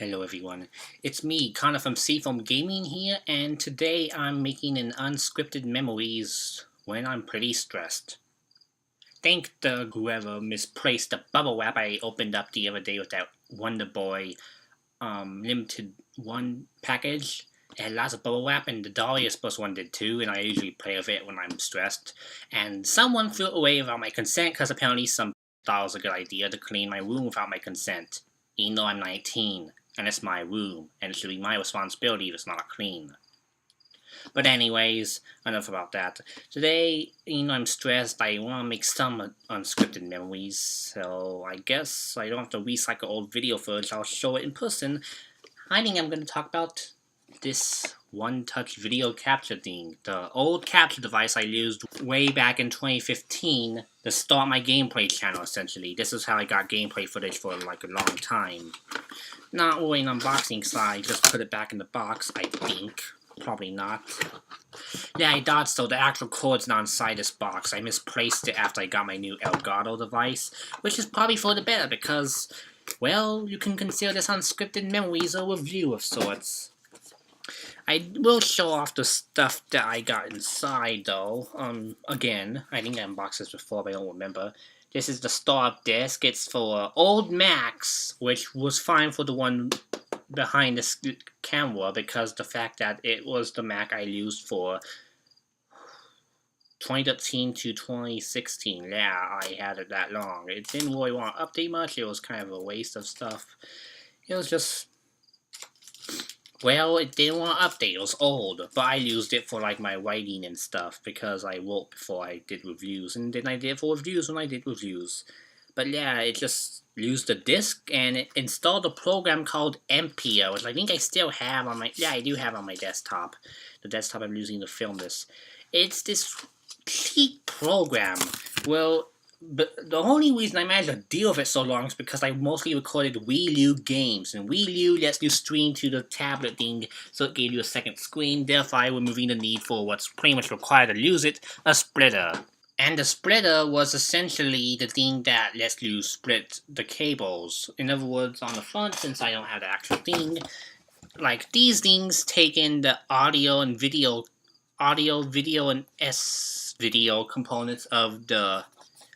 Hello everyone, it's me, Connor from Seafoam Gaming here, and today I'm making an unscripted memories when I'm pretty stressed. Thank the whoever misplaced the bubble wrap I opened up the other day with that Wonder Boy limited one package. It had lots of bubble wrap, and the Dolly Express one did too, and I usually play with it when I'm stressed. And someone threw it away without my consent because apparently some thought it was a good idea to clean my room without my consent, even though I'm 19. And it's my room, and it should be my responsibility if it's not clean. But anyways, enough about that. Today, I'm stressed, I want to make some unscripted memories, so I guess I don't have to recycle old video footage, I'll show it in person. I think I'm going to talk about this one-touch video capture thing. The old capture device I used way back in 2015 to start my gameplay channel, essentially. This is how I got gameplay footage for like a long time. Not really an unboxing side, just put it back in the box, I think. Probably not. Yeah, I thought so. The actual cord's not inside this box. I misplaced it after I got my new Elgato device, which is probably for the better because, well, you can consider this unscripted memories a review of sorts. I will show off the stuff that I got inside, though. Again, I think I unboxed this before, but I don't remember. This is the startup disk. It's for old Macs, which was fine for the one behind this camera because the fact that it was the Mac I used for 2013 to 2016. Yeah, I had it that long. It didn't really want to update much. It was kind of a waste of stuff. It was just... well, it didn't want to update, it was old, but I used it for like my writing and stuff because I wrote before I did reviews, and then I did it for reviews when I did reviews. But yeah, it just used the disk and it installed a program called Empia, which I think I still have on my, yeah, I do have on my desktop. The desktop I'm using to film this. It's this cheap program. Well, but the only reason I managed to deal with it so long is because I mostly recorded Wii U games, and Wii U lets you stream to the tablet thing, so it gave you a second screen, thereby removing the need for what's pretty much required to use it, a splitter. And the splitter was essentially the thing that lets you split the cables. In other words, on the front, since I don't have the actual thing, like these things take in the audio, video, and S-video components of the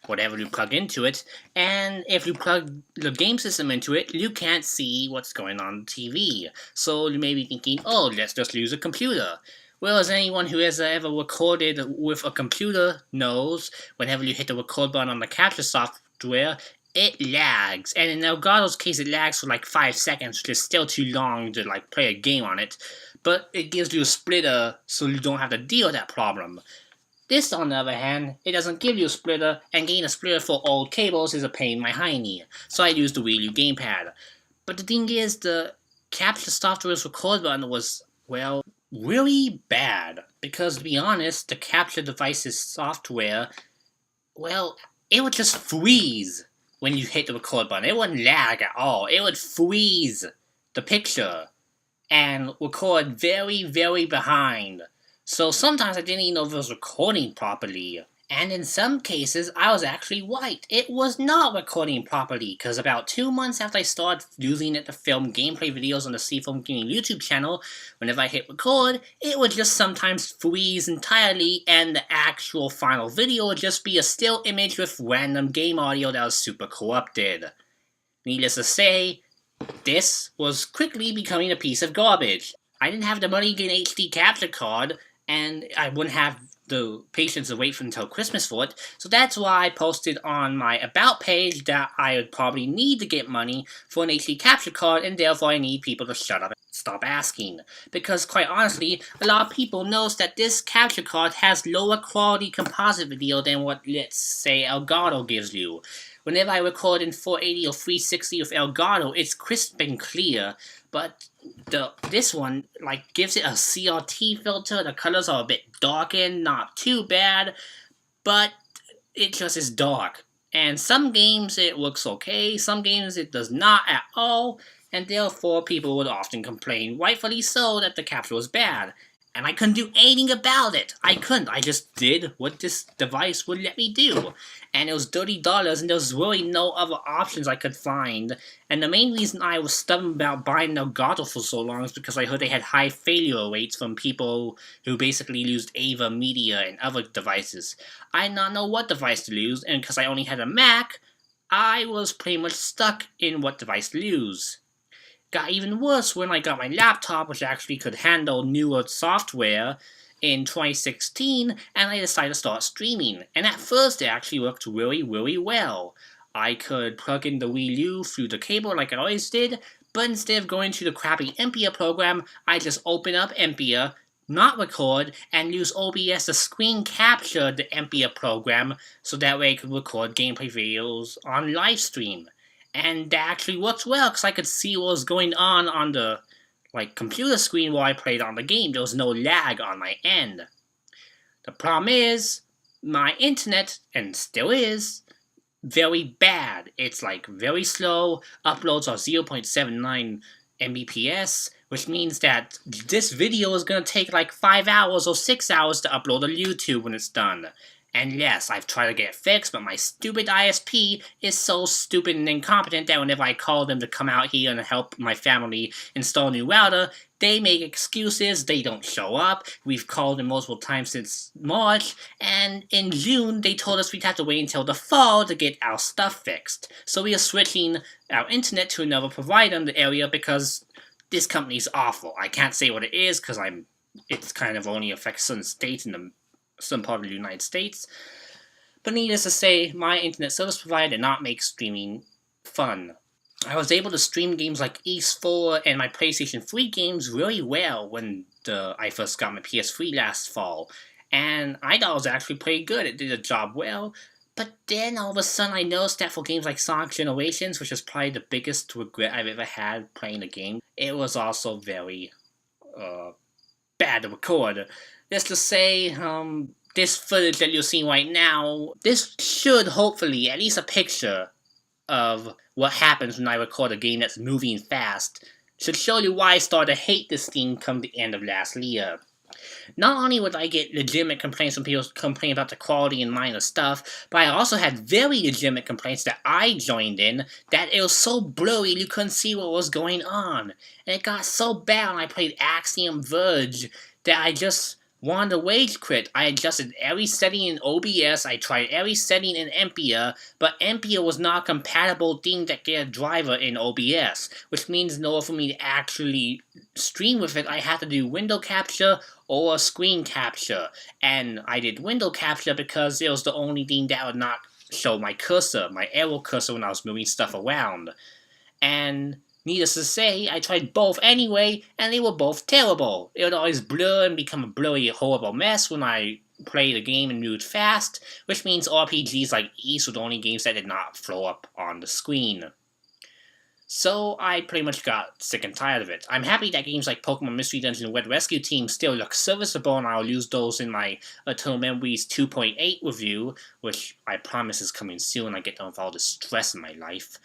whatever you plug into it, and if you plug the game system into it, you can't see what's going on TV. So you may be thinking, oh, let's just use a computer. Well, as anyone who has ever recorded with a computer knows, whenever you hit the record button on the capture software, it lags. And in Elgato's case, it lags for like 5 seconds, which is still too long to like play a game on it. But it gives you a splitter, so you don't have to deal with that problem. This, on the other hand, it doesn't give you a splitter, and getting a splitter for old cables is a pain in my hiney, so I used the Wii U gamepad. But the thing is, the capture software's record button was, well, really bad, because to be honest, the capture device's software, well, it would just freeze when you hit the record button. It wouldn't lag at all. It would freeze the picture and record very, very behind. So sometimes I didn't even know if it was recording properly. And in some cases, I was actually right. It was not recording properly, because about 2 months after I started using it to film gameplay videos on the Seafoam Gaming YouTube channel, whenever I hit record, it would just sometimes freeze entirely, and the actual final video would just be a still image with random game audio that was super corrupted. Needless to say, this was quickly becoming a piece of garbage. I didn't have the money to get an HD capture card, and I wouldn't have the patience to wait until Christmas for it, so that's why I posted on my About page that I would probably need to get money for an HD capture card, and therefore I need people to shut up and stop asking. Because quite honestly, a lot of people notice that this capture card has lower quality composite video than what, let's say, Elgato gives you. Whenever I record in 480 or 360 with Elgato, it's crisp and clear, but this one like gives it a CRT filter. The colors are a bit darkened, not too bad, but it just is dark. And some games it looks okay, some games it does not at all, and therefore people would often complain, rightfully so, that the capture was bad. and I couldn't do anything about it. I couldn't. I just did what this device would let me do. And it was $30, and there was really no other options I could find. And the main reason I was stubborn about buying Elgato for so long is because I heard they had high failure rates from people who basically used Ava Media and other devices. I did not know what device to use, and because I only had a Mac, I was pretty much stuck in what device to use. Got even worse when I got my laptop, which actually could handle newer software in 2016, and I decided to start streaming. And at first it actually worked really, really well. I could plug in the Wii U through the cable like I always did, but instead of going to the crappy Empia program, I just open up Empia, not record, and use OBS to screen capture the Empia program so that way I could record gameplay videos on live stream. And that actually worked well because I could see what was going on the computer screen while I played on the game. There was no lag on my end. The problem is, my internet, and still is, very bad. It's very slow. Uploads are 0.79 Mbps, which means that this video is going to take 5 hours or 6 hours to upload to YouTube when it's done. And yes, I've tried to get it fixed, but my stupid ISP is so stupid and incompetent that whenever I call them to come out here and help my family install a new router, they make excuses, they don't show up. We've called them multiple times since March, and in June they told us we'd have to wait until the fall to get our stuff fixed. So we are switching our internet to another provider in the area because this company's awful. I can't say what it is because it's kind of only affects certain states in some part of the United States. But needless to say, my internet service provider did not make streaming fun. I was able to stream games like East 4 and my PlayStation 3 games really well when I first got my PS3 last fall. And I thought it was actually pretty good. It did the job well. But then all of a sudden I noticed that for games like Sonic Generations, which is probably the biggest regret I've ever had playing a game, it was also very bad to record. Just to say, this footage that you're seeing right now, this should hopefully, at least a picture of what happens when I record a game that's moving fast, should show you why I started to hate this game come the end of last year. Not only would I get legitimate complaints from people complaining about the quality and minor stuff, but I also had very legitimate complaints that I joined in that it was so blurry you couldn't see what was going on. And it got so bad when I played Axiom Verge that I just wanted to rage quit. I adjusted every setting in OBS, I tried every setting in Empia, but Empia was not a compatible thing that get a driver in OBS, which means in order for me to actually stream with it, I had to do window capture or screen capture. And I did window capture because it was the only thing that would not show my cursor, my arrow cursor when I was moving stuff around. And needless to say, I tried both anyway, and they were both terrible. It would always blur and become a blurry, horrible mess when I played a game and moved fast, which means RPGs like East were the only games that did not flow up on the screen. So I pretty much got sick and tired of it. I'm happy that games like Pokemon Mystery Dungeon and Red Rescue Team still look serviceable, and I'll use those in my Eternal Memories 2.8 review, which I promise is coming soon when I get done with all the stress in my life.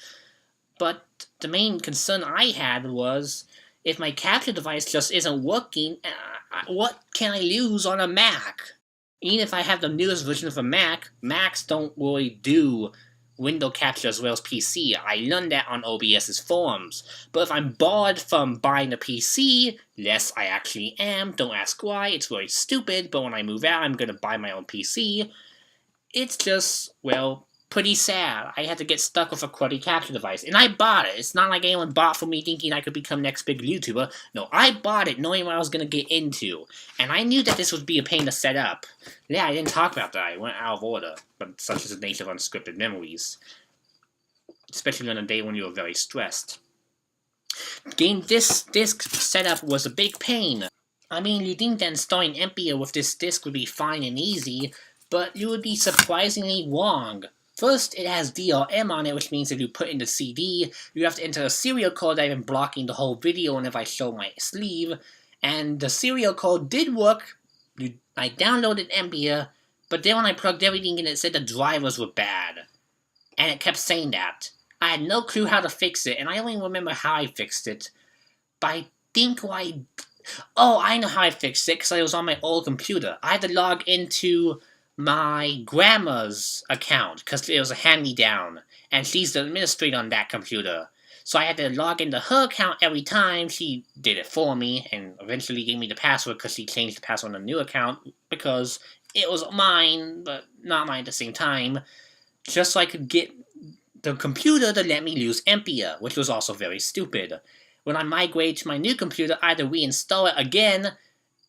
But the main concern I had was, if my capture device just isn't working, what can I use on a Mac? Even if I have the newest version of a Mac, Macs don't really do window capture as well as PC. I learned that on OBS's forums. But if I'm barred from buying a PC, yes, I actually am, don't ask why, it's very stupid, but when I move out, I'm gonna buy my own PC. It's just, well, pretty sad. I had to get stuck with a quality capture device. And I bought it. It's not like anyone bought for me thinking I could become next big YouTuber. No, I bought it knowing what I was going to get into. And I knew that this would be a pain to set up. Yeah, I didn't talk about that. I went out of order. But such is the nature of unscripted memories. Especially on a day when you were very stressed. Getting this disc setup was a big pain. I mean, you'd think that installing Empia with this disc would be fine and easy, but you would be surprisingly wrong. First, it has DRM on it, which means if you put in the CD, you have to enter a serial code that I've been blocking the whole video whenever I show my sleeve. And the serial code did work. I downloaded Empia, but then when I plugged everything in, it said the drivers were bad. And it kept saying that. I had no clue how to fix it, and I only remember how I fixed it. But I think what I Oh, I know how I fixed it, because I was on my old computer. I had to log into my grandma's account, because it was a hand-me-down, and she's the administrator on that computer. So I had to log into her account every time. She did it for me, and eventually gave me the password, because she changed the password on the new account, because it was mine, but not mine at the same time, just so I could get the computer to let me use Empia, which was also very stupid. When I migrated to my new computer, I had to reinstall it again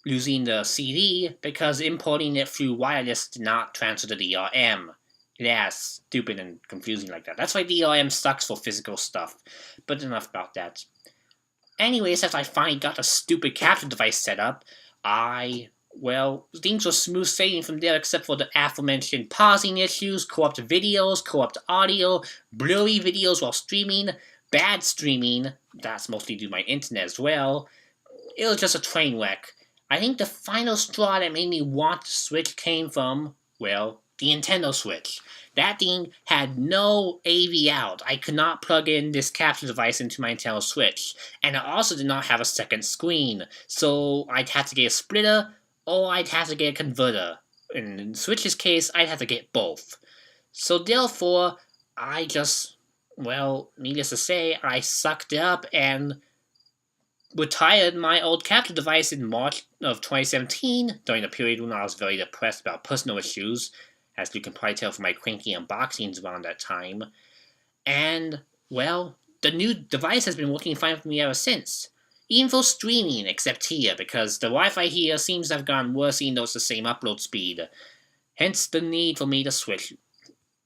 using the CD because importing it through wireless did not transfer to DRM. Yeah, stupid and confusing like that. That's why DRM sucks for physical stuff. But enough about that. Anyways, as I finally got a stupid capture device set up, well, things were smooth sailing from there except for the aforementioned pausing issues, corrupt videos, corrupt audio, blurry videos while streaming, bad streaming, that's mostly due to my internet as well. It was just a train wreck. I think the final straw that made me want the Switch came from, well, the Nintendo Switch. That thing had no AV out. I could not plug in this capture device into my Nintendo Switch. And it also did not have a second screen. So I'd have to get a splitter, or I'd have to get a converter. In Switch's case, I'd have to get both. So therefore, needless to say, I sucked it up and retired my old capture device in March of 2017, during a period when I was very depressed about personal issues, as you can probably tell from my cranky unboxings around that time. And, well, the new device has been working fine for me ever since. Even for streaming, except here, because the Wi-Fi here seems to have gone worse even though it's the same upload speed. Hence the need for me to switch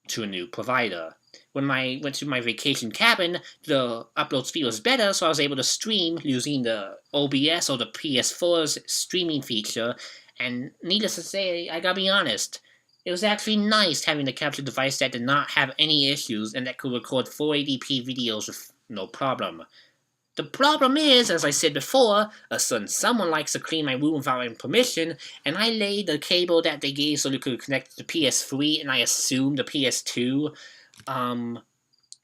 to a new provider. When I went to my vacation cabin, the upload speed was better, so I was able to stream using the OBS or the PS4's streaming feature, and needless to say, I gotta be honest, it was actually nice having a capture device that did not have any issues and that could record 480p videos with no problem. The problem is, as I said before, a certain someone likes to clean my room without my permission, and I laid the cable that they gave so they could connect to the PS3 and I assumed the PS2 on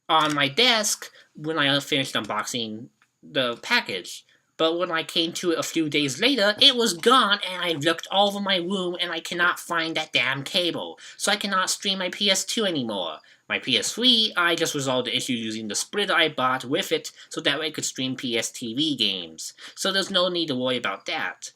my desk when I finished unboxing the package. But when I came to it a few days later, it was gone, and I looked all over my room and I cannot find that damn cable. So I cannot stream my PS2 anymore. My PS3, I just resolved the issue using the splitter I bought with it, so that way I could stream PS games. So there's no need to worry about that.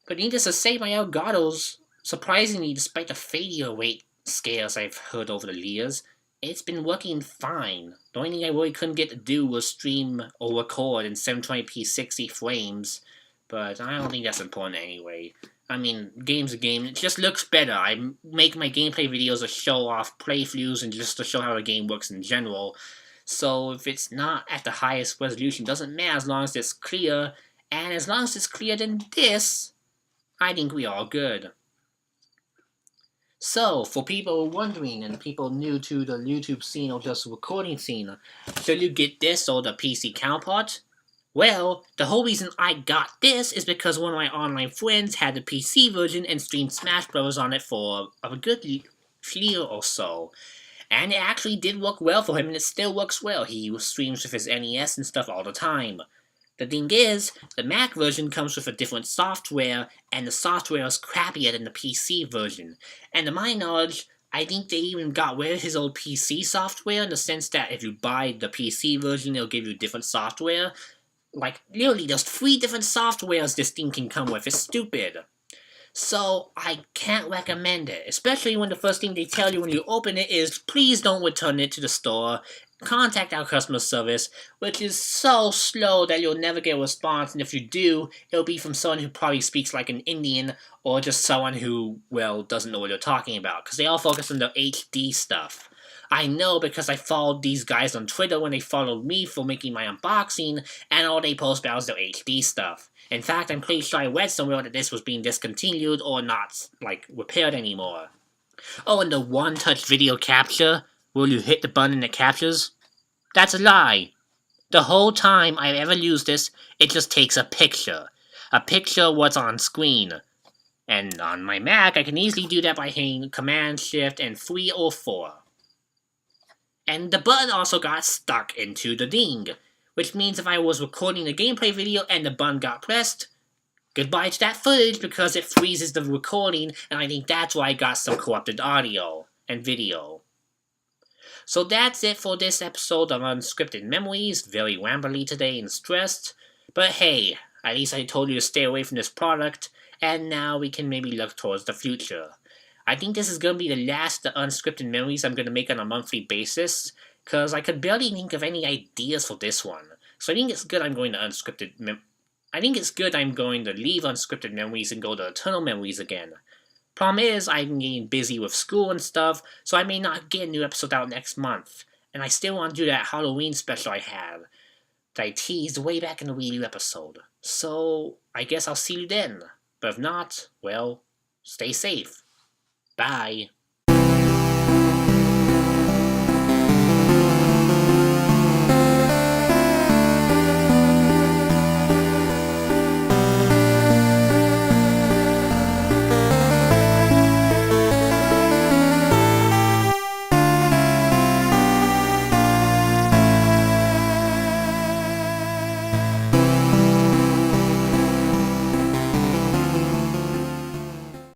But needless to say, my Elgato's, surprisingly, despite the failure rate scares I've heard over the years, it's been working fine. The only thing I really couldn't get to do was stream or record in 720p 60 frames, but I don't think that's important anyway. I mean, game's a game, it just looks better. I make my gameplay videos to show off playthroughs and just to show how the game works in general. So if it's not at the highest resolution, doesn't matter as long as it's clear, and as long as it's clearer than this, I think we are good. So, for people wondering and people new to the YouTube scene or just recording scene, should you get this or the PC counterpart? Well, the whole reason I got this is because one of my online friends had the PC version and streamed Smash Bros. On it for a good year or so. And it actually did work well for him, and it still works well. He streams with his NES and stuff all the time. The thing is, the Mac version comes with a different software, and the software is crappier than the PC version. And to my knowledge, I think they even got rid of his old PC software in the sense that if you buy the PC version, it'll give you different software. Like, literally, there's 3 different softwares this thing can come with. It's stupid. So, I can't recommend it, especially when the first thing they tell you when you open it is, please don't return it to the store. Contact our customer service, which is so slow that you'll never get a response, and if you do, it'll be from someone who probably speaks like an Indian, or just someone who, well, doesn't know what they're talking about, because they all focus on the HD stuff. I know because I followed these guys on Twitter when they followed me for making my unboxing, and all they post about is their HD stuff. In fact, I'm pretty sure I read somewhere that this was being discontinued or not, like, repaired anymore. Oh, and the one-touch video capture, will you hit the button and it captures? That's a lie. The whole time I've ever used this, it just takes a picture. A picture of what's on screen. And on my Mac, I can easily do that by hitting Command, Shift, and 3 or 4. And the button also got stuck into the ding, which means if I was recording a gameplay video and the button got pressed, goodbye to that footage because it freezes the recording, and I think that's why I got some corrupted audio and video. So that's it for this episode of Unscripted Memories. Very rambly today and stressed. But hey, at least I told you to stay away from this product, and now we can maybe look towards the future. I think this is going to be the last of the Unscripted Memories I'm going to make on a monthly basis, because I could barely think of any ideas for this one. So I think it's good I'm going to leave Unscripted Memories and go to Eternal Memories again. Problem is, I'm getting busy with school and stuff, so I may not get a new episode out next month. And I still want to do that Halloween special I had that I teased way back in the Wii U episode. So, I guess I'll see you then. But if not, well, stay safe. Bye.